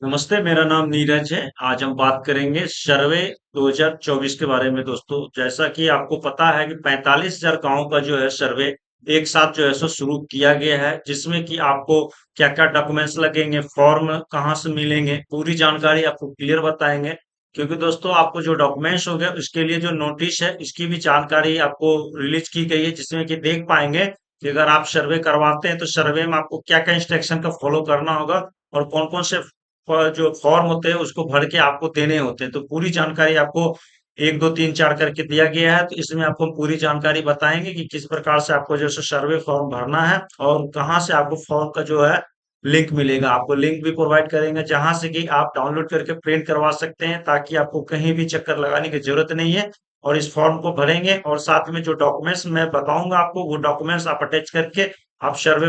नमस्ते, मेरा नाम नीरज है। आज हम बात करेंगे सर्वे 2024 के बारे में। दोस्तों, जैसा कि आपको पता है कि 45,000 गांव का जो है सर्वे एक साथ जो है सो शुरू किया गया है, जिसमें कि आपको क्या क्या डॉक्यूमेंट्स लगेंगे, फॉर्म कहाँ से मिलेंगे, पूरी जानकारी आपको क्लियर बताएंगे। क्योंकि दोस्तों, आपको जो डॉक्यूमेंट्स हो गए उसके लिए जो नोटिस है उसकी भी जानकारी आपको रिलीज की गई है, जिसमें कि देख पाएंगे कि अगर आप सर्वे करवाते हैं तो सर्वे में आपको क्या क्या इंस्ट्रक्शन का फॉलो करना होगा और कौन कौन से जो फॉर्म होते हैं उसको भर के आपको देने होते हैं। तो पूरी जानकारी आपको 1 2 3 4 करके दिया गया है। तो इसमें आपको पूरी जानकारी बताएंगे कि किस प्रकार से आपको जो है सर्वे फॉर्म भरना है और कहाँ से आपको फॉर्म का जो है लिंक मिलेगा। आपको लिंक भी प्रोवाइड करेंगे जहां से कि आप डाउनलोड करके प्रिंट करवा सकते हैं, ताकि आपको कहीं भी चक्कर लगाने की जरूरत नहीं है। और इस फॉर्म को भरेंगे और साथ में जो डॉक्यूमेंट्स मैं बताऊंगा आपको, वो डॉक्यूमेंट्स आप अटैच करके आप सर्वे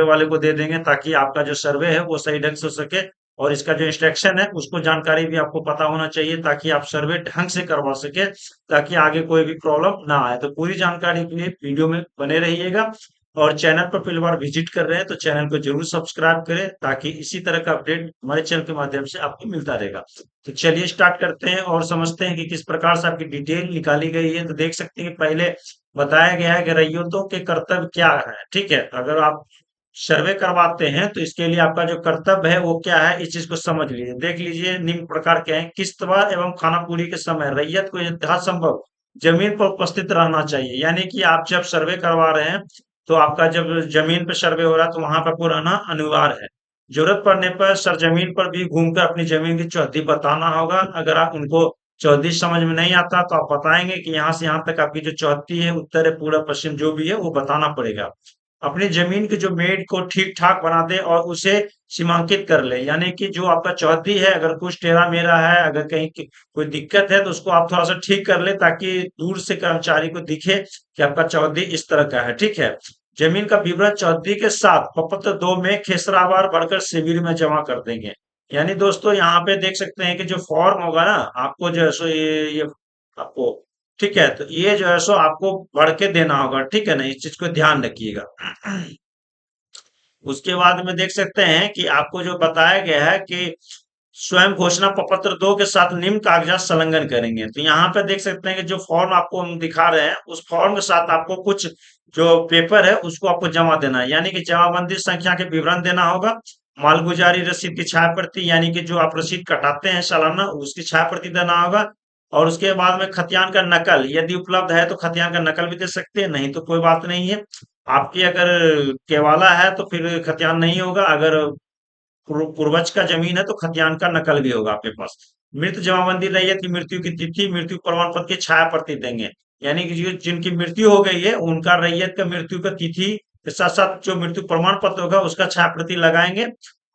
वाले को दे देंगे, ताकि आपका जो सर्वे है वो सही ढंग से हो सके। और इसका जो इंस्ट्रक्शन है उसको जानकारी भी आपको पता होना चाहिए, ताकि आप सर्वे ढंग से करवा सके, ताकि आगे कोई भी प्रॉब्लम ना आए। तो पूरी जानकारी के लिए वीडियो में बने रहिएगा। और चैनल पर पहली बार विजिट कर रहे हैं तो चैनल को जरूर सब्सक्राइब करें, ताकि इसी तरह का अपडेट हमारे चैनल के माध्यम से आपको मिलता रहेगा। तो चलिए स्टार्ट करते हैं और समझते हैं कि किस प्रकार से आपकी डिटेल निकाली गई है। तो देख सकते हैं कि पहले बताया गया है कि रैयतों के कर्तव्य क्या है। ठीक है, अगर आप सर्वे करवाते हैं तो इसके लिए आपका जो कर्तव्य है वो क्या है, इस चीज को समझ लीजिए। देख लीजिए, निम्न प्रकार के हैं। किश्तवार एवं खानापूरी के समय रैयत को यथासंभव जमीन पर उपस्थित रहना चाहिए। यानी कि आप जब सर्वे करवा रहे हैं तो आपका जब जमीन पर सर्वे हो रहा है तो वहां पर आपको रहना अनिवार्य है। जरूरत पड़ने पर सरजमीन पर भी घूमकर अपनी जमीन की चौहद्दी बताना होगा। अगर आप उनको चौहद्दी समझ में नहीं आता तो आप बताएंगे कि यहाँ से यहाँ तक आपकी जो चौहद्दी है, उत्तर है, पूरा पश्चिम जो भी है वो बताना पड़ेगा। अपनी जमीन की जो मेड़ को ठीक ठाक बना दे और उसे सीमांकित कर ले। यानी कि जो आपका चौहद्दी है, अगर कुछ टेढ़ा मेढ़ा है, अगर कहीं कोई दिक्कत है तो उसको आप थोड़ा सा ठीक कर ले, ताकि दूर से कर्मचारी को दिखे कि आपका चौहद्दी इस तरह का है। ठीक है, जमीन का विवरण चौहद्दी के साथ प्रपत्र 2 में खेसरावार भरकर शिविर में जमा कर देंगे। यानी दोस्तों, यहाँ पे देख सकते हैं कि जो फॉर्म होगा ना, आपको जो है सो ये आपको, ठीक है, तो ये जो है सो आपको भर के देना होगा। ठीक है ना, इस चीज को ध्यान रखिएगा। उसके बाद में देख सकते हैं कि आपको जो बताया गया है कि स्वयं घोषणा प्रपत्र 2 के साथ निम्न कागजात संलग्न करेंगे। तो यहाँ पे देख सकते हैं कि जो फॉर्म आपको हम दिखा रहे हैं उस फॉर्म के साथ आपको कुछ जो पेपर है उसको आपको जमा देना है। यानी कि जमाबंदी संख्या के विवरण देना होगा, मालगुजारी रसीद की छाया प्रति, यानी कि जो आप रसीद कटाते हैं सालाना उसकी छाया प्रति देना होगा। और उसके बाद में खतियान का नकल यदि उपलब्ध है तो खतियान का नकल भी दे सकते हैं, नहीं तो कोई बात नहीं है। आपकी अगर केवाला है तो फिर खतियान नहीं होगा। अगर पूर्वज का जमीन है तो खतियान का नकल भी होगा आपके पास। मृत जमाबंदी रैयत की मृत्यु की तिथि, मृत्यु प्रमाण पत्र की छाया प्रति देंगे। यानी कि जो जिनकी मृत्यु हो गई है उनका रैयत का मृत्यु का तिथि के साथ साथ जो मृत्यु प्रमाण पत्र होगा उसका छाया प्रति लगाएंगे।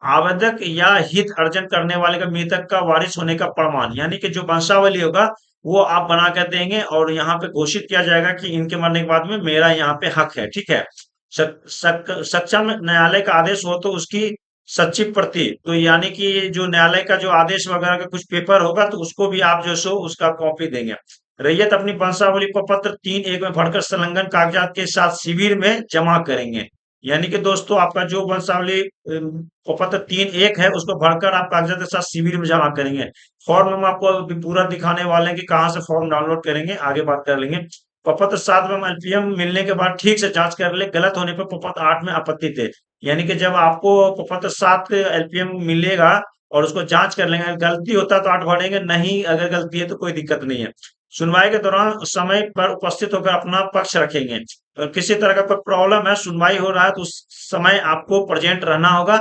आवेदक या हित अर्जन करने वाले का मृतक का वारिस होने का प्रमाण, यानी कि जो वंशावली होगा वो आप बना कर देंगे और यहाँ पे घोषित किया जाएगा कि इनके मरने के बाद में मेरा यहाँ पे हक है। ठीक है, सक्षम न्यायालय का आदेश हो तो उसकी सच्ची प्रति, तो यानी कि जो न्यायालय का जो आदेश वगैरह का कुछ पेपर होगा तो उसको भी आप जो सो उसका कॉपी देंगे। रैयत अपनी वंशावली प्रपत्र 3(1) में भरकर संलग्न कागजात के साथ शिविर में जमा करेंगे। यानी कि दोस्तों, आपका जो वंशावली प्रपत्र 3(1) है उसको भरकर आप कागजात के साथ शिविर में जमा करेंगे। फॉर्म हम आपको अभी पूरा दिखाने वाले हैं कि कहाँ से फॉर्म डाउनलोड करेंगे, आगे बात कर लेंगे। प्रपत्र 7 में हम एलपीएम मिलने के बाद ठीक से जांच कर ले, गलत होने पर प्रपत्र 8 में आपत्ति थे। यानी कि जब आपको प्रपत्र 7 एलपीएम मिलेगा और उसको जांच कर लेंगे, गलती होता है तो 8 भरेंगे, नहीं अगर गलती है तो कोई दिक्कत नहीं है। सुनवाई के दौरान समय पर उपस्थित होकर अपना पक्ष रखेंगे। और किसी तरह का कोई प्रॉब्लम है, सुनवाई हो रहा है तो उस समय आपको प्रेजेंट रहना होगा।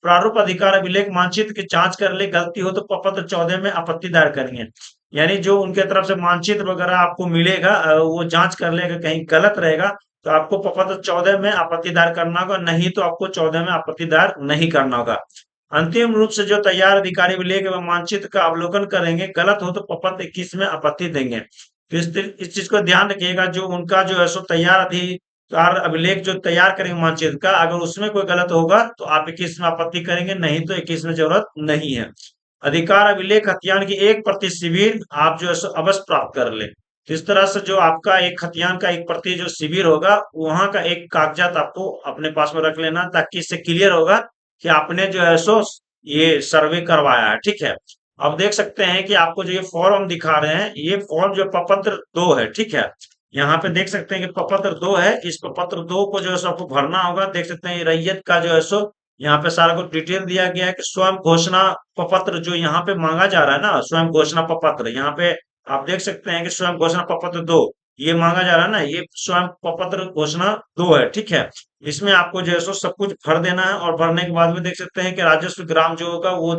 प्रारूप अधिकार अभिलेख मानचित्र की जांच कर ले, गलती हो तो प्रपत्र 14 में आपत्ति दायर करेंगे। यानी जो उनके तरफ से मानचित्र वगैरह आपको मिलेगा, वो जांच कर लेगा, कहीं गलत रहेगा तो आपको प्रपत्र 14 में आपत्ति दायर करना होगा, नहीं तो आपको 14 में आपत्ति दायर नहीं करना होगा। अंतिम रूप से जो तैयार अधिकारी अभिलेख एवं मानचित्र का अवलोकन करेंगे, गलत हो तो प्रपत्र 21 में आपत्ति देंगे। तो इस चीज को ध्यान रखिएगा, जो उनका जो है सो तैयार अधिकार अभिलेख जो तैयार करेंगे मानचित्र का, अगर उसमें कोई गलत होगा तो आप 21 में आपत्ति करेंगे, नहीं तो 21 में जरूरत नहीं है। अधिकार अभिलेख खतियान की एक प्रति शिविर आप जो है सो अवश्य प्राप्त कर ले। तो इस तरह से जो आपका एक खतियान का एक प्रति जो शिविर होगा वहां का एक कागजात आपको अपने पास में रख लेना, ताकि इससे क्लियर होगा कि आपने जो है सो ये सर्वे करवाया है, ठीक है। अब देख सकते हैं कि आपको जो ये फॉर्म दिखा रहे हैं, ये फॉर्म जो प्रपत्र 2 है, ठीक है। यहाँ पे देख सकते हैं कि प्रपत्र 2 है, इस प्रपत्र 2 को जो है सो आपको भरना होगा। देख सकते हैं ये रैयत का जो है सो यहाँ पे सारा कुछ डिटेल दिया गया है कि स्वयं घोषणा प्रपत्र जो यहाँ पे मांगा जा रहा है ना, स्वयं घोषणा प्रपत्र, यहाँ पे आप देख सकते हैं कि स्वयं घोषणा प्रपत्र 2 ये मांगा जा रहा है ना, ये स्वयं प्रपत्र घोषणा 2 है, ठीक है। इसमें आपको जो है सो सब कुछ भर देना है, और भरने के बाद में देख सकते हैं कि राजस्व ग्राम जो होगा वो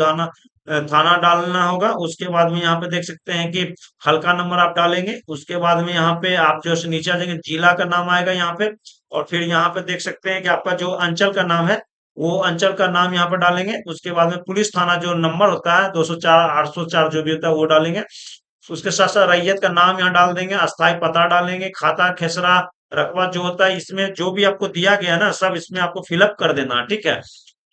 थाना डालना होगा। उसके बाद में यहाँ पे देख सकते हैं कि हल्का नंबर आप डालेंगे। उसके बाद में यहाँ पे आप जो है नीचे आ जाएंगे, जिला का नाम आएगा यहाँ पे, और फिर यहाँ पे देख सकते हैं कि आपका जो अंचल का नाम है, वो अंचल का नाम यहाँ पे डालेंगे। उसके बाद में पुलिस थाना जो नंबर होता है 204 804 जो भी होता है वो डालेंगे। उसके साथ साथ रैयत का नाम यहाँ डाल देंगे, अस्थाई पता डालेंगे, खाता खेसरा रकबा जो होता है, इसमें जो भी आपको दिया गया है ना, सब इसमें आपको फिलअप कर देना है, ठीक है।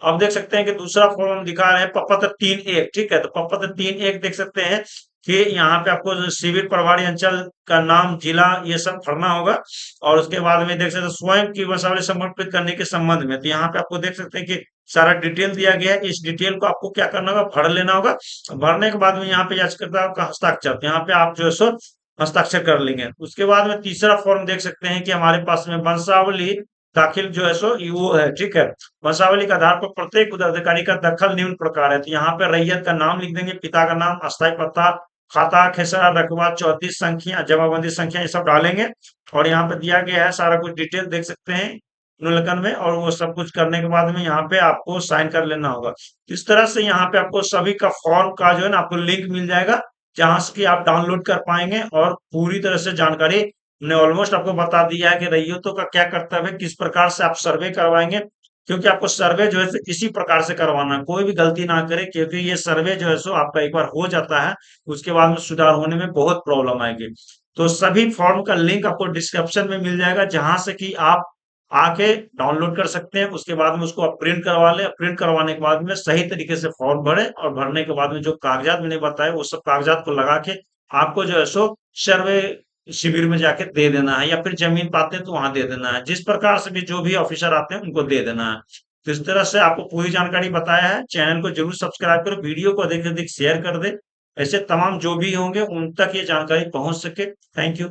अब देख सकते हैं कि दूसरा फॉर्म हम दिखा रहे हैं प्रपत्र 3-1, ठीक है। तो प्रपत्र 3-1 देख सकते हैं कि यहाँ पे आपको जो शिविर प्रभारी अंचल का नाम, जिला, ये सब भरना होगा। और उसके बाद में देख सकते हैं स्वयं की वंशावली समर्पित करने के संबंध में, तो यहाँ पे आपको देख सकते हैं कि सारा डिटेल दिया गया है। इस डिटेल को आपको क्या करना होगा, भर लेना होगा। भरने के बाद में यहाँ पे याचिका का हस्ताक्षर, तो यहाँ पे आप जो है सो हस्ताक्षर कर लेंगे। उसके बाद में तीसरा फॉर्म देख सकते हैं कि हमारे पास में वंशावली दाखिल जो है सो ये वो है, ठीक है। वंशावली के आधार पर प्रत्येक उत्तराधिकारी का दखल निम्न प्रकार है। तो यहाँ पे रैयत का नाम लिख देंगे, पिता का नाम, अस्थाई पता, खाता खेसरा रकबा, 34 संख्या, जमाबंदी संख्या, ये सब डालेंगे। और यहाँ पे दिया गया है सारा कुछ डिटेल देख सकते हैं अनुलेखन में, और वो सब कुछ करने के बाद में यहाँ पे आपको साइन कर लेना होगा। इस तरह से यहाँ पे आपको सभी का फॉर्म का जो है ना आपको लिंक मिल जाएगा, जहां से कि आप डाउनलोड कर पाएंगे, और पूरी तरह से जानकारी ने ऑलमोस्ट आपको बता दिया है कि रैयतों का क्या कर्तव्य है, किस प्रकार से आप सर्वे करवाएंगे। क्योंकि आपको सर्वे जो है सो इसी प्रकार से करवाना है, कोई भी गलती ना करे, क्योंकि ये सर्वे जो है सो आपका एक बार हो जाता है, उसके बाद में सुधार होने में बहुत प्रॉब्लम आएगी। तो सभी फॉर्म का लिंक आपको डिस्क्रिप्शन में मिल जाएगा, जहां से कि आप आके डाउनलोड कर सकते हैं। उसके बाद में उसको आप प्रिंट करवा लें। प्रिंट करवाने के बाद में सही तरीके से फॉर्म भरें, और भरने के बाद में जो कागजात मैंने बताए वो सब कागजात को लगा के आपको जो है सो सर्वे शिविर में जाके दे देना है, या फिर जमीन पाते हैं तो वहां दे देना है। जिस प्रकार से भी जो भी ऑफिसर आते हैं उनको दे देना है। तो इस तरह से आपको पूरी जानकारी बताया है। चैनल को जरूर सब्सक्राइब करो, वीडियो को अधिक से अधिक शेयर कर दे, ऐसे तमाम जो भी होंगे उन तक ये जानकारी पहुंच सके। Thank you.